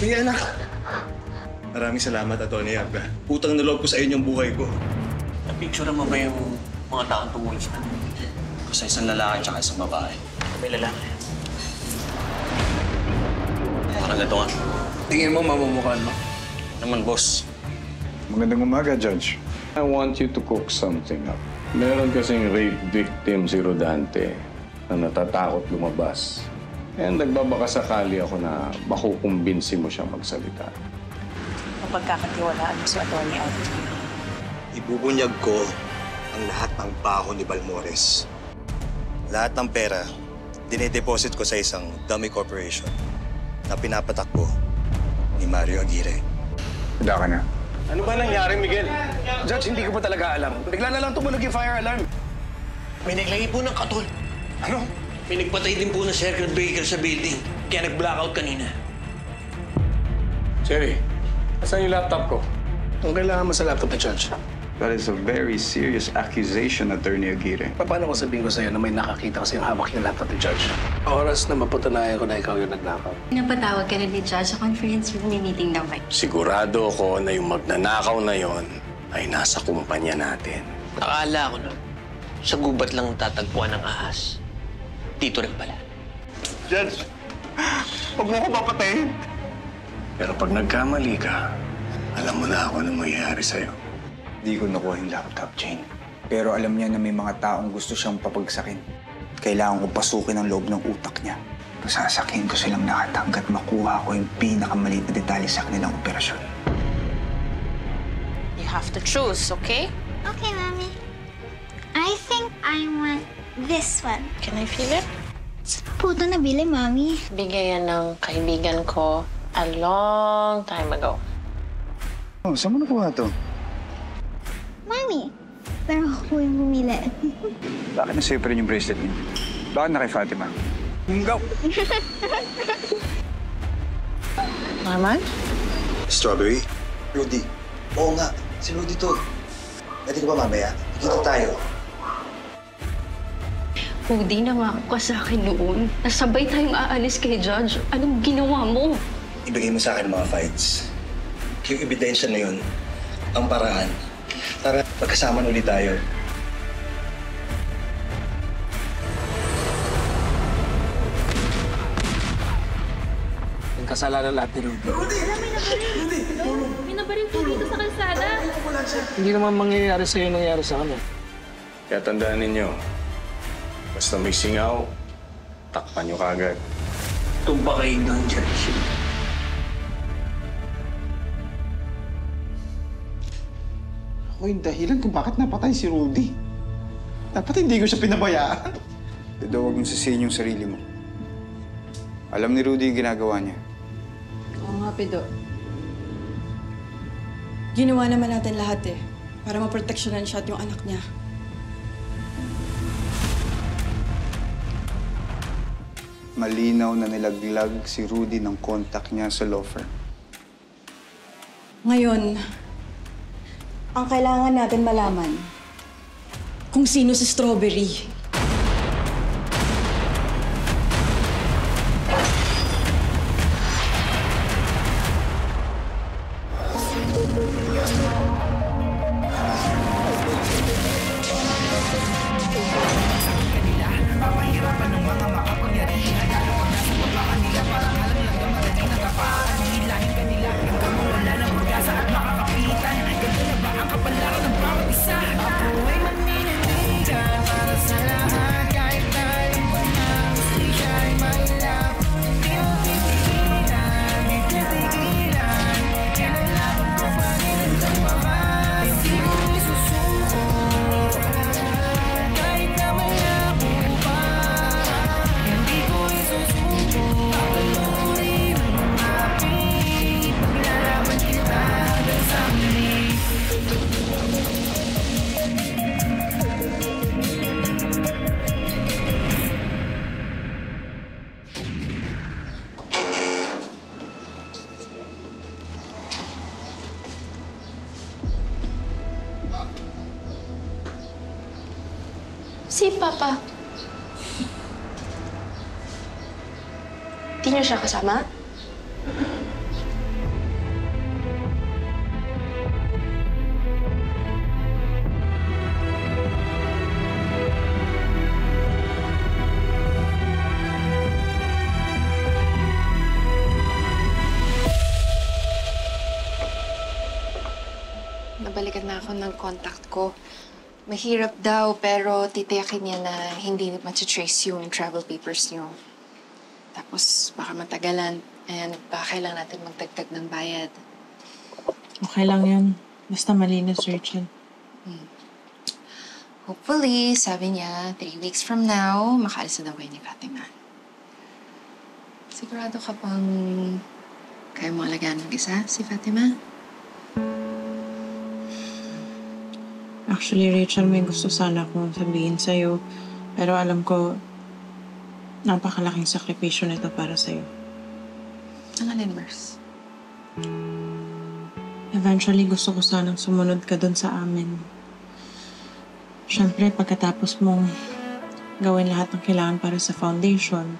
Sige, anak. Maraming salamat, Atty. Abra. Utang na loob ko sa inyo yung buhay ko. Napicture mo ba yung mga taong tumulong sa kanila? Sa isang lalaki at isang babae. May lalaki. Parang gato nga. Tingin mo mamumukhaan mo? Naman, boss. Magandang umaga, Judge. I want you to cook something up. Meron kasing rape victim si Rodante na natatakot lumabas. And nagbabakasakali ako na makukumbinsi mo siya magsalita. Mapagkakatiwalaan mo sa Atty. Abra. Ibubunyag ko ang lahat ng baho ni Balmores. Lahat ng pera, dinedeposit ko sa isang dummy corporation na pinapatakbo ni Mario Aguirre. Handa ka na. Ano ba nangyari, Miguel? Judge, hindi ko pa talaga alam. Bigla na lang tumunog yung fire alarm. May naglagay po ng katol. Ano? May nagpatay din po ng circuit breaker sa building. Kaya nag-blackout kanina. Cherry, asan yung laptop ko? Ang kailangan mo sa laptop ni Judge? That is a very serious accusation, Atty. Aguirre. Paano ko sabihin ko sa'yo na may nakakita kasi yung hawak yung laptop ni Judge? Oras na mapatunayan ko na ikaw yung nagnakaw. Napatawag ka na ni Judge sa conference room, may meeting daw kayo. Sigurado ako na yung magnanakaw na yon ay nasa kumpanya natin. Akala ko na, sa gubat lang tatagpuan ng ahas. Dito rin pala. Judge, huwag mo ko papatayin. Pero pag nagkamali ka, alam mo na ako anong mangyayari sa'yo. Di ko nakuha yung laptop, Jane. Pero alam niya na may mga taong gusto siyang papagsakin. Kailangan ko pasukin ang loob ng utak niya. Pasasakin ko silang lahat hanggat makuha ko yung pinakamaliit na detalye sa kanilang operasyon. You have to choose, okay? Okay, Mommy. I think I want this one. Can I feel it? Po ito nabili, Mommy. Bigay yan ng kaibigan ko a long time ago. Oh, saan mo nakuha to? Mommy, pero ako yung bumili. Bakit nasa'yo pa rin yung bracelet niya? Bakit na kay Fatima? Go! Naman? Strawberry? Rudy. Oo nga, si Rudy to. Pwede ka ba mamaya? Dito tayo. Rudy, nangako ka sa akin noon. Nasabay tayong aalis kay Judge. Anong ginawa mo? Ibigay mo sa akin mga fights. Yung ebidensya na yun, ang paraan. Para magkasama ulit tayo. Yung kasalanan lahat ni Rudy. May nabaril po dito sa kalsada. Hindi naman mangyayari sa'yo yung nangyari sa kanya. Kaya tandaan ninyo, basta may singaw, takpan nyo kagad. Tumpa kayo doon, Judge. Ako yung dahilan kung bakit napatay si Rudy. Dapat hindi ko siya pinabayaan. Pero huwag mong sisihin yung sarili mo. Alam ni Rudy yung ginagawa niya. Oo nga, Pido. Ginawa naman natin lahat eh. Para maproteksyonan siya at yung anak niya. Malinaw na nilaglag si Rudy ng contact niya sa law firm. Ngayon, ang kailangan natin malaman kung sino si Strawberry. Si Papa. Di niyo siya kasama? nabalikan na ako ng contact ko. Mahirap daw, pero titiyakin niya na hindi ma-trace yung travel papers niyo. Tapos baka matagalan and baka kailangan natin magdagdag ng bayad. Okay lang yan. Basta malinis, Rachel. Hopefully, sabi niya, 3 weeks from now, makaalis na daw kayo ni Fatima. Sigurado ka bang kaya mo alagaan mag-isa si Fatima? Actually, Rachel, may gusto sana akong sabihin sa'yo. Pero alam ko, napakalaking sakripisyo nito para sa'yo. Ang alin, Mers? Eventually, gusto ko sanang sumunod ka dun sa amin. Siyempre, pagkatapos mong gawin lahat ng kailangan para sa foundation,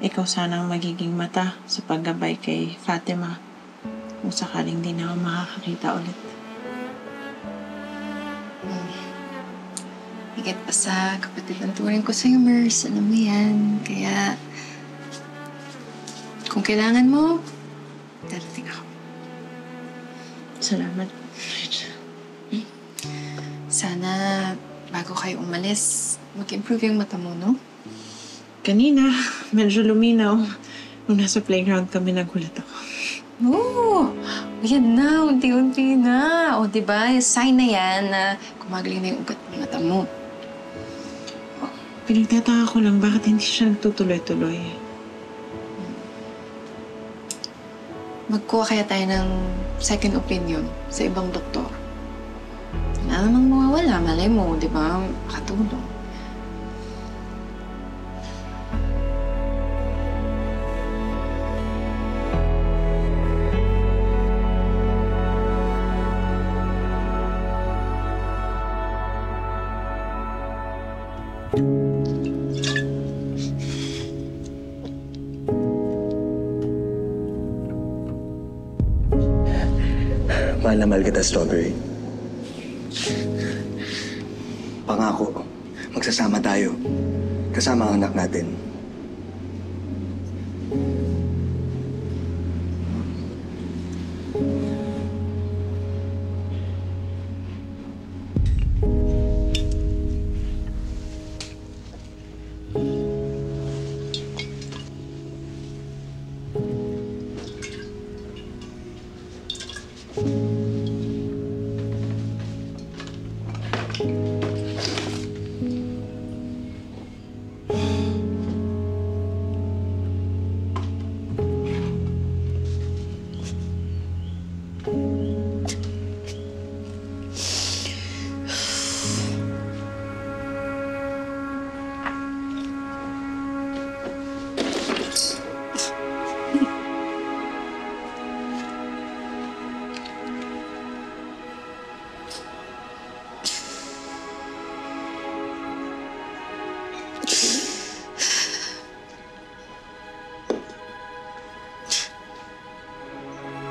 ikaw sanang magiging mata sa paggabay kay Fatima kung sakaling di na ako makakakita ulit. Higit pa sa kapatid ng turing ko sa'yo, Mers. Alam mo yan. Kaya, kung kailangan mo, darating ako. Salamat, Rachel. Sana, bago kayo umalis, mag-improve yung mata mo, no? Kanina, medyo luminaw. Nung nasa playground kami, nagulat ako. Oo! Yan na, unti-unti na. O, diba? Sign na yan na gumagaling na yung ugat ng mata mo. Pinagtataka ko lang, bakit hindi siya nagtutuloy-tuloy? Magkuha kaya tayo ng second opinion sa ibang doktor. Wala namang mawawala. Malay mo, di ba? Makatulong. Mahal na mahal kita, Strawberry. Pangako, magsasama tayo. Kasama ang anak natin.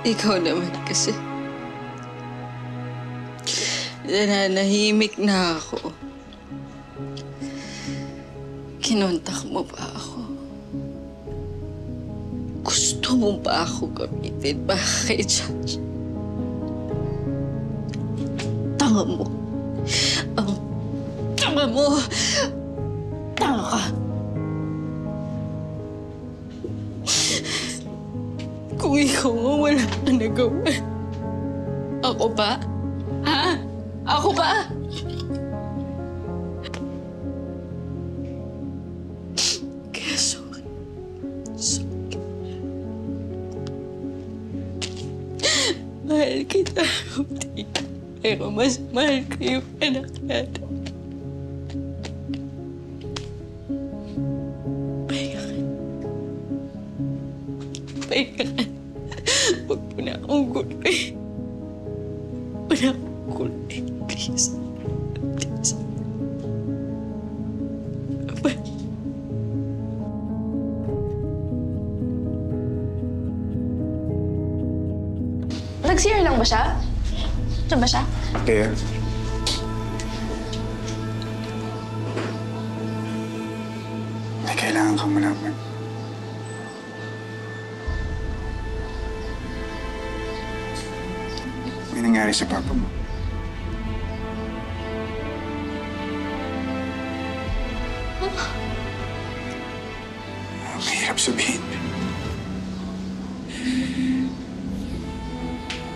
Ikaw naman kasi. Nananahimik na ako. Kinontak mo pa ako. Gusto mo pa ako gamitin para kay Judge. Tanga mo. Ang tanga mo. Tanga ka. Kung ikaw nga wala ka nagawa, ako ba? Ha? Ako ba? Kaya sorry. Sorry. Mahal kita, Rudy. Pero mas mahal ko yung anak natin. Pahinga ka. Pahinga ka. Huwag mo na akong gulay. Huwag na akong gulay. Please. Please. Aba. Nag-CR lang ba siya? Diyan ba siya? Kaya? May kailangan kang malaman. May nangyari sa papa mo. Mahirap sabihin.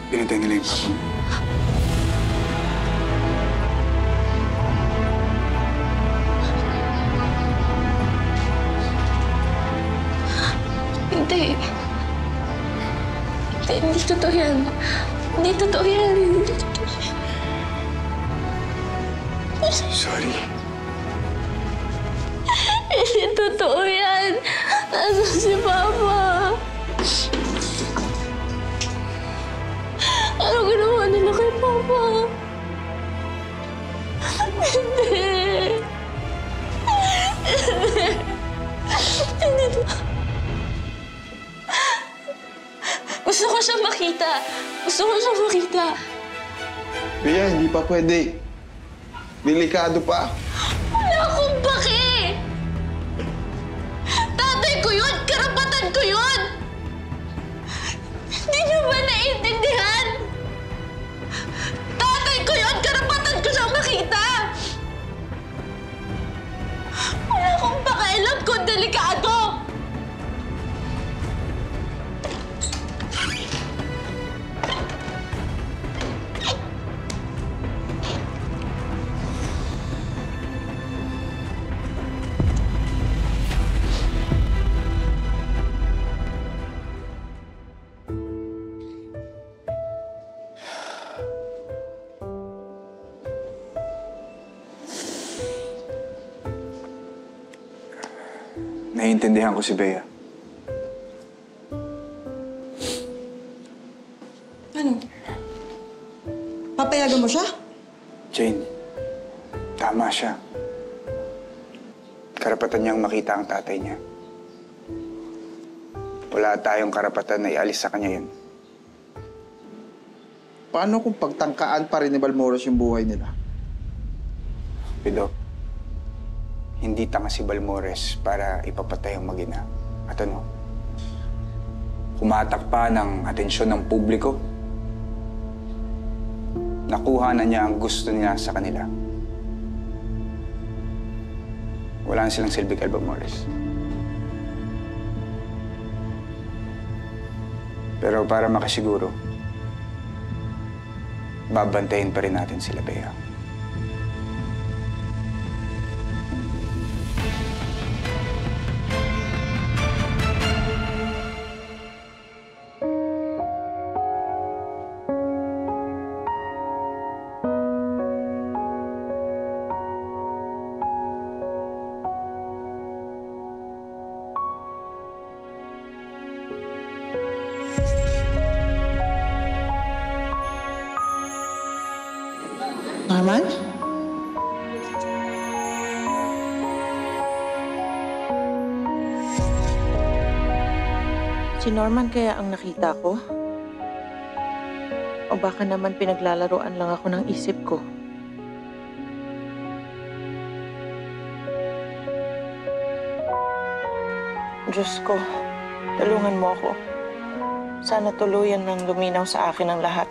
Pinatay nila yung papa mo. Hindi. Hindi totoo yan. Hindi totoo yan. Hindi totoo yan. Sorry. Hindi totoo yan. Nasaan si Papa? Ano ginawa nila kay Papa? Hindi. Hindi. Gusto ko siya makita. Gusto ko siya makita. Bea, hindi pa pwede. Delikado pa. Wala akong pake! Tatay ko yun! Karapatan ko yun! Hindi niyo ba naiintindihan? Tatay ko yun! Karapatan ko siyang makita! Wala akong pakialam kung delikado! Naiintindihan ko si Bea. Ano? Papayagan mo siya? Jane, tama siya. Karapatan niyang makita ang tatay niya. Wala tayong karapatan na ialis sa kanya yun. Paano kung pagtangkaan pa rin ni Balmores yung buhay nila? Pido, hindi tanga si Balmores para ipapatay ang mag-ina. At ano, kumatak pa ng atensyon ng publiko. Nakuha na niya ang gusto niya sa kanila. Wala na silang silbi kay Balmores. Pero para makasiguro, babantayin pa rin natin sila, Bea. Norman? Si Norman kaya ang nakita ko? O baka naman pinaglalaroan lang ako ng isip ko? Diyos ko, tulungan mo ako. Sana tuluyan ng luminaw sa akin ang lahat.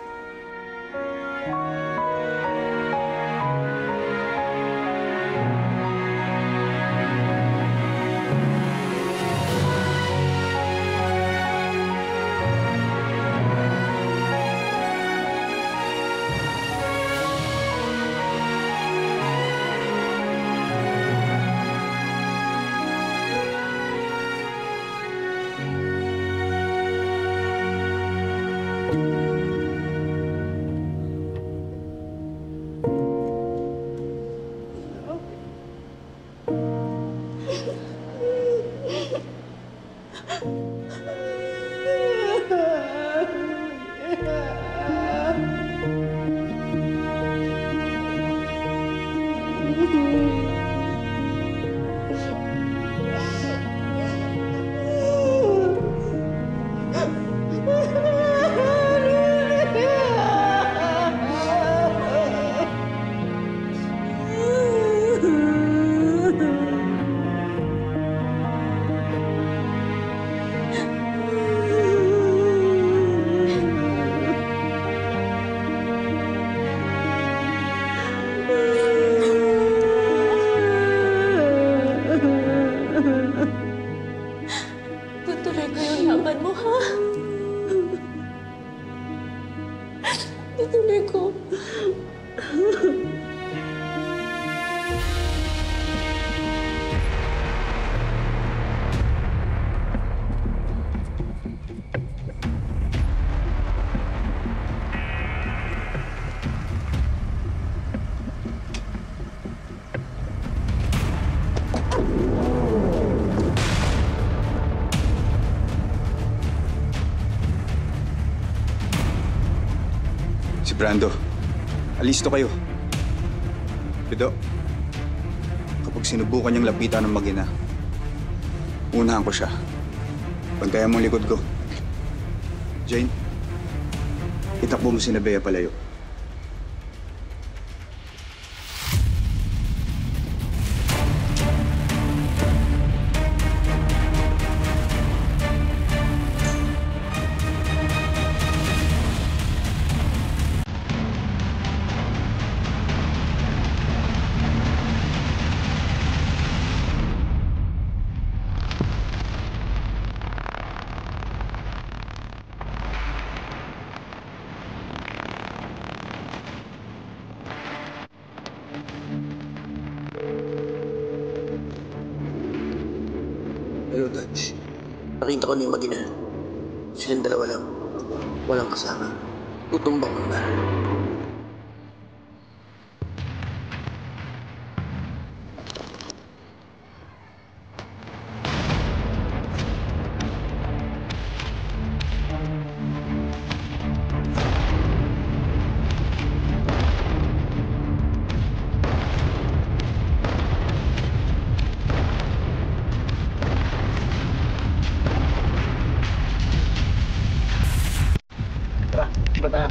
Ituloy ko. Si Brando, alisto kayo. Pido, kapag sinubukan niyang lapitan ng mag-ina, unahan ko siya. Bantayan mo ang likod ko. Jane, itakbo mo si Bea palayo. Hello, Dodge. Nakita ko na yung mag-ina. Silang dalawa lang. Walang kasama. Tutumbang ka ba? Bata.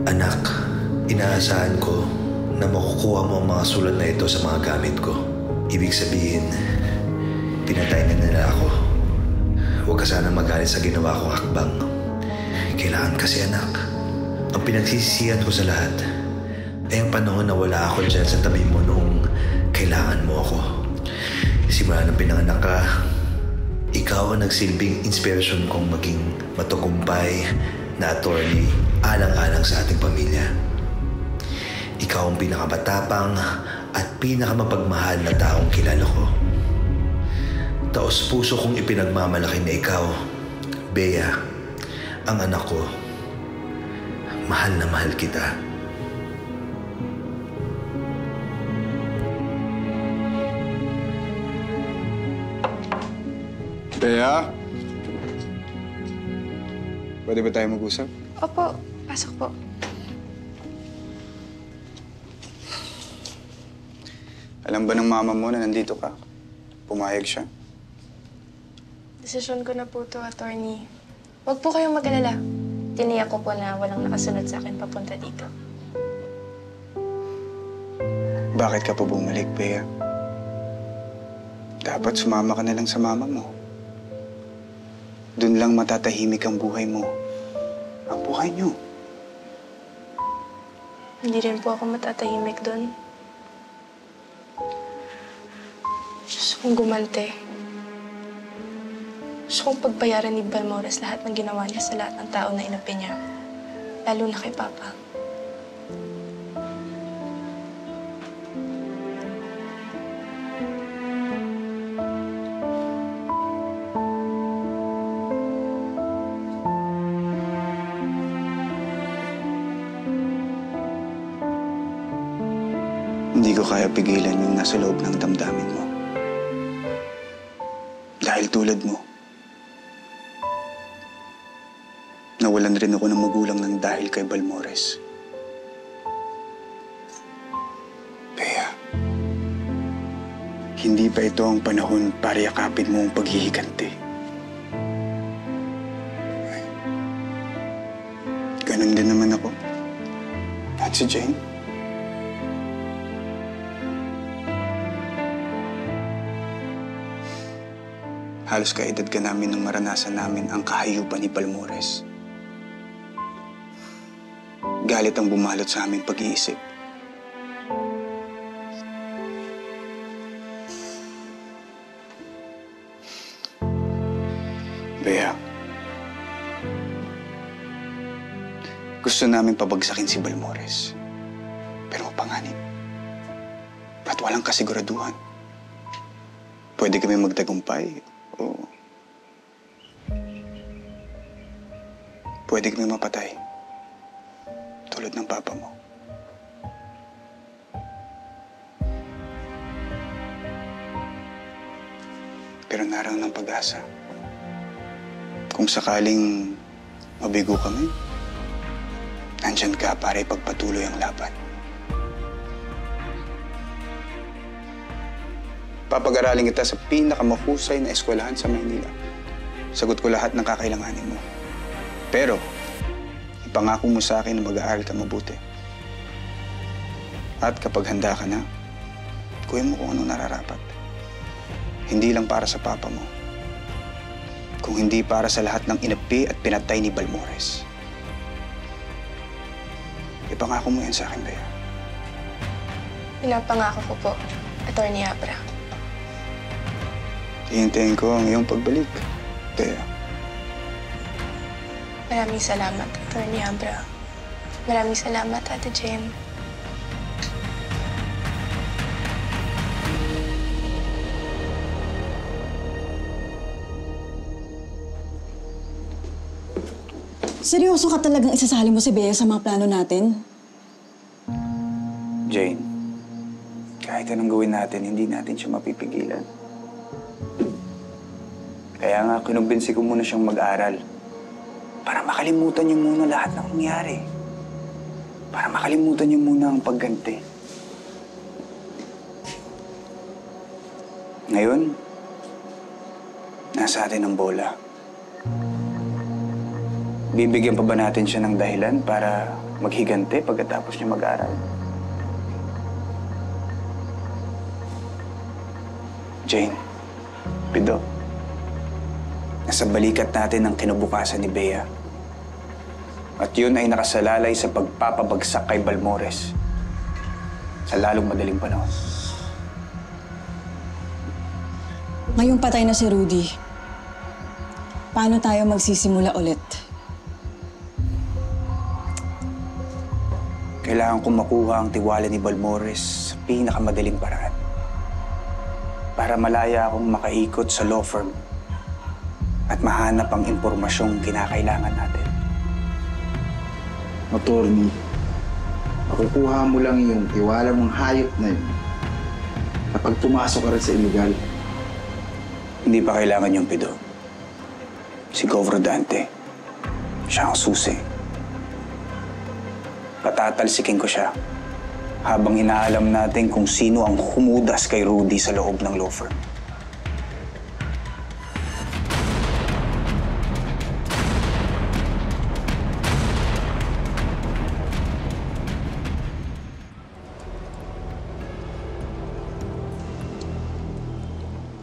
Anak, inaasahan ko na makukuha mo ang mga sulat na ito sa mga gamit ko. Ibig sabihin, pinatay na nila ako. Huwag ka sana magalit sa ginawa kong hakbang. Kailangan kasi, anak, ang pinagsisisihan ko sa lahat ay ang panahon na wala ako dyan sa tabi mo noong kailangan mo ako. Simula ng pinanganak ka, ikaw ang nagsilbing inspirasyon kong maging matagumpay na attorney alang-alang sa ating pamilya. Ikaw ang pinakamatapang at pinakamapagmahal na taong kilala ko. Taos puso kong ipinagmamalaki na ikaw, Bea, ang anak ko. Mahal na mahal kita. Bea? Pwede ba tayo mag-usap? Opo, pasok po. Alam ba ng mama mo na nandito ka? Pumayag siya? Desisyon ko na po to, attorney. Huwag po kayong mag-alala. Tiniyak ko po na walang nakasunod sa akin papunta dito. Bakit ka pa bumalik, Bea? Dapat sumama ka na lang sa mama mo. Doon lang matatahimik ang buhay mo. Ang buhay niyo. Hindi rin po ako matatahimik doon. Gusto kong gumante. Gusto kong pagbayaran ni Balmores lahat ng ginawa niya sa lahat ng tao na inapi niya. Lalo na kay Papa. Hindi ko kaya pigilan yung nasa loob ng damdamin mo. Dahil tulad mo, nawalan rin ako ng magulang ng dahil kay Balmores. Bea, hindi pa ito ang panahon para yakapin mo ang paghihiganti. Ganun din naman ako. At si Jane. Halos kaedad ka namin nung maranasan namin ang kahayupan ni Balmores. Galit ang bumalot sa aming pag-iisip. Bea, gusto namin pabagsakin si Balmores. Pero mapanganib. At walang kasiguraduhan. Pwede kami magtagumpay o pwede kami mapatay. Tulad ng papa mo. Pero naroon ng pag-asa. Kung sakaling mabigo kami, nandyan ka para ipagpatuloy ang laban. Papag-aralin kita sa pinakamahusay na eskwelahan sa Maynila. Sagot ko lahat ng kakailanganin mo. Pero, ipangako mo sa akin na mag-aaral ka mabuti. At kapag handa ka na, kuhin mo kung ano nararapat. Hindi lang para sa papa mo, kung hindi para sa lahat ng inapi at pinatay ni Balmores. Ipangako mo yan sa akin, Bea. Pinapangako ko po, Attorney Abra. Hihintayin ko ang iyong pagbalik, Bea. Maraming salamat, Attorney Abra. Maraming salamat, Ate Jane. Seryoso ka talagang isasali mo si Bea sa mga plano natin? Jane, kahit anong gawin natin, hindi natin siya mapipigilan. Kaya nga, kinumbinsi ko muna siyang mag-aral. Para makalimutan niyo muna lahat ng nangyari. Para makalimutan niyo muna ang pagganti. Ngayon, nasa atin ang bola. Bibigyan pa ba natin siya ng dahilan para maghigante pagkatapos niya mag-aral? Jane, Pido, nasa balikat natin ang kinabukasan ni Bea. At yun ay nakasalalay sa pagpapabagsak kay Balmores sa lalong madaling panahon. Ngayong patay na si Rudy, paano tayo magsisimula ulit? Kailangan kong makuha ang tiwala ni Balmores sa pinakamadaling paraan. Para malaya akong makaikot sa law firm at mahanap ang impormasyong kinakailangan natin. Attorney, makukuha mo lang yung tiwala mong hayop na yun kapag pumasok ka rin sa illegal. Hindi pa kailangan yung Pido. Si Gov. Rodante, siya ang susi. Patatalsikin ko siya habang inaalam natin kung sino ang humudas kay Rudy sa loob ng law firm.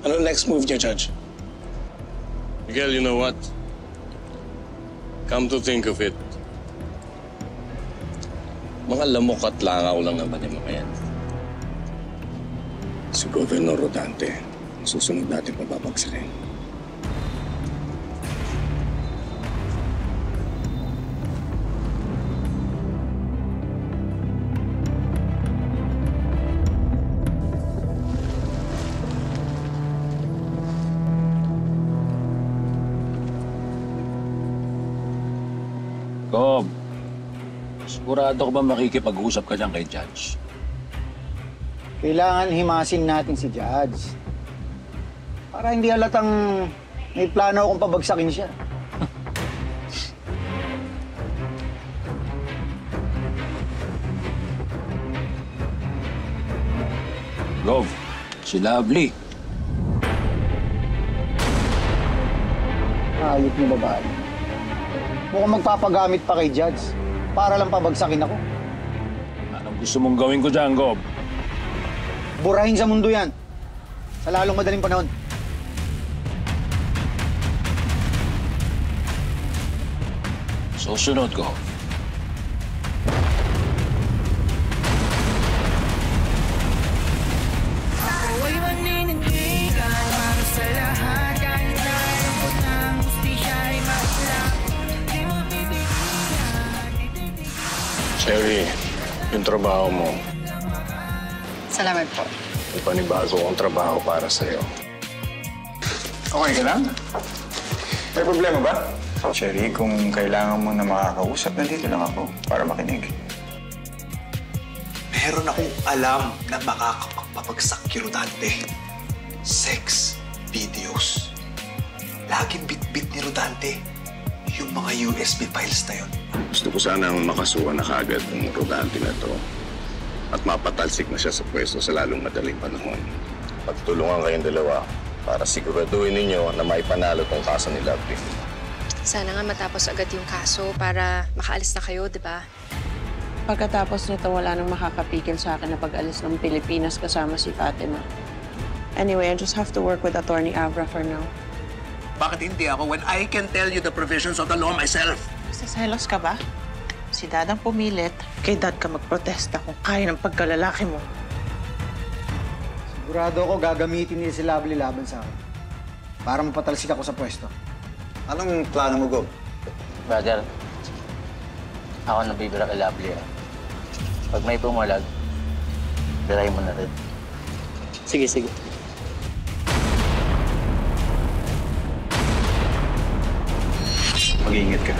Ano next move niya, Judge? Miguel, you know what? Come to think of it, mga lamok at langaw lang naman yung mga yan. Si Governor Rodante, ang susunod natin pababagsakin. Gob, sigurado ka ba makikipag-usap ka dyan kay Judge? Kailangan himasin natin si Judge. Para hindi halatang may plano akong pabagsakin siya. Gov, si Lovely. Ayot mo babae. Mukhang magpapagamit pa kay Judge para lang pabagsakin ako. Anong gusto mong gawin ko dyan, Gov? Burahin sa mundo yan. Sa lalong madaling panahon. Susunod ko. Ako'y maninindigan para sa lahat. Kahit na alam ko na ang hustisya ay maulap. Di mo bibigyan. Cherry, yung trabaho mo, Salamat po. may panibago kong trabaho para sa'yo. Okay ka lang? May problema ba? Cherry, kung kailangan mo na makakausap, nandito lang ako para makinig. Meron akong alam na makakapagpapagsak kay Rodante. Sex videos. Laging bit-bit ni Rodante yung mga USB files na yun. Gusto ko sanang makasuhan na kaagad ng Rodante na to at mapatalsik na siya sa pwesto sa lalong madaling panahon. Pagtulungan kayong dalawa para siguraduhin ninyo na maipanalo tong kaso ni Lovely. Sana nga matapos agad yung kaso para makaalis na kayo, di ba? Pagkatapos nito, wala nang makakapigil sa akin na pag-alis ng Pilipinas kasama si Fatima. Anyway, I just have to work with Attorney Abra for now. Bakit hindi ako when I can tell you the provisions of the law myself? Selos ka ba? Si Dad ang pumilit. Kay Dad ka magprotesta kung kaya ng pagkalalaki mo. Sigurado ako gagamitin nila si Lovely laban sa akin. Para mapatalsik ako sa pwesto. Anong plano mo, Gob? Brother, ako nabibira kay Lovely. Pag may bumalag, birahin mo na rin. Sige, sige. Mag-iingat ka.